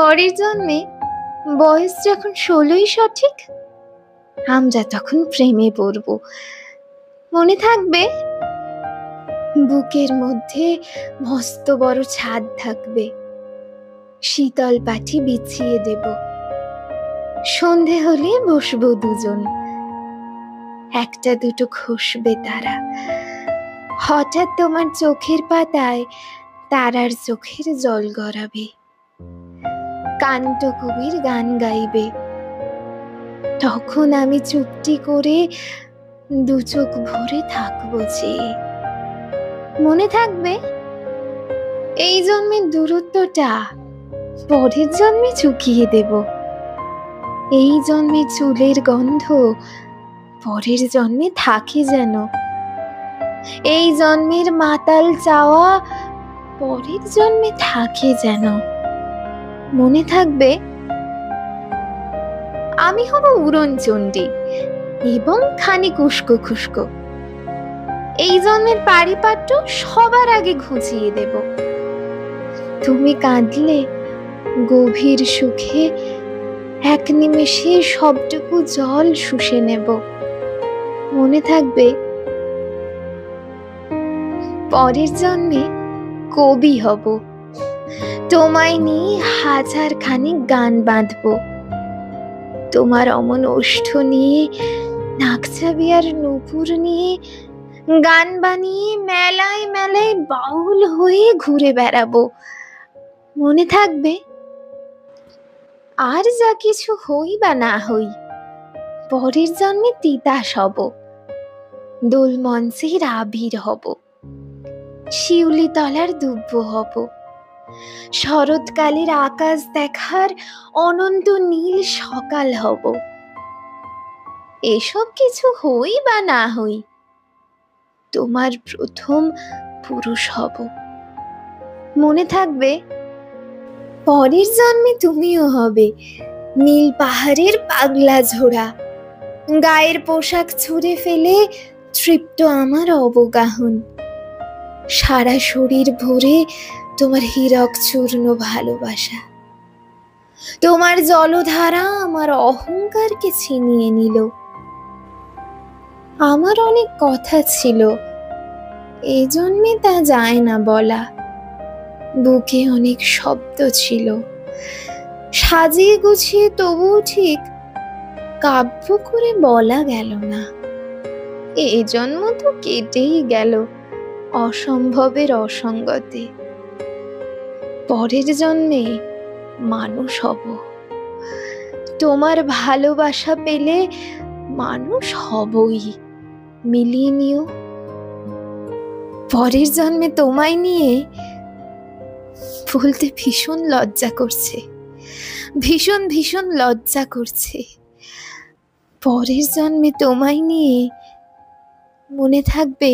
পরের জন্মে বয়স যখন 16ই সঠিক, আমরা তখন প্রেমে পড়ব। মনে থাকবে? বুকের মধ্যে মস্ত বড় ছাদ থাকবে, শীতল পাটি বিছিয়ে দেব, সন্ধে হলে বসবো দুজন, একটা দুটো খসবে তারা, হঠাৎ তোমার চোখের পাতায় তারার চোখের জল গড়াবে, কান্ত কবির গান গাইবে, তখন আমি চুপটি করে দু চোখ ভরে থাকবো যে। মনে থাকবে? এই জন্মের দূরত্বটা পরের জন্মে চুকিয়ে দেব, এই জন্মে চুলের গন্ধ পরের জন্মে থাকে যেন, এই জন্মের মাতাল চাওয়া পরের জন্মে থাকে যেন। মনে থাকবে? আমি হব উড়নচণ্ডী এবং খানিক উস্কো খুস্কো, এই জন্মের পারিপাট্য সবার আগে ঘুচিয়ে দেব, তুমি কাঁদলে গভীর সুখে এক নিমেষে সবটুকু জল শুষে নেব। মনে থাকবে? পরের জন্মে কবি হব, তোমায় নিয়ে হাজার খানিক গান বাঁধব, তোমার অমন ওষ্ঠ নিয়ে, নাকছাবি আর নূপুর নিয়ে গান বানিয়ে মেলায় মেলায় বাউল হয়ে ঘুরে বেড়াবো। মনে থাকবে? আর যা কিছু হই বা না হই, পরের জন্মে তিতাস হব, দোল মঞ্চের আবির হব, শিউলি তলার দুব্ব হব, শরৎকালের আকাশ দেখার অনন্ত নীল সকাল হব। এসব কিছু হই বা না হই, তোমার প্রথম পুরুষ হব। মনে থাকবে? পরের জন্মে তুমিও হবে নীল পাহাড়ের পাগলা ঝোড়া, গায়ের পোশাক ছুঁড়ে ফেলে তৃপ্ত আমার অবগাহন, সারা শরীর ভরে তোমার হীরক চূর্ণ ভালোবাসা, তোমার জলধারা আমার অহংকারকে ছিনিয়ে নিল। আমার অনেক কথা ছিল, এই জন্মে তা যায় না বলা, বুকে অনেক শব্দ ছিল, সাজিয়ে গুছিয়ে তবুও ঠিক কাব্য করে বলা গেল না। এই জন্ম তো কেটেই গেল অসম্ভবের অসঙ্গতে, পরের জন্মে মানুষ হব, তোমার ভালোবাসা পেলে মানুষ হবই, মিলিয়ে নিও। পরের জন্মে তোমায় নিয়ে বলতে ভীষণ লজ্জা করছে, ভীষণ ভীষণ লজ্জা করছে। পরের জন্মে তোমায় নিয়ে, মনে থাকবে?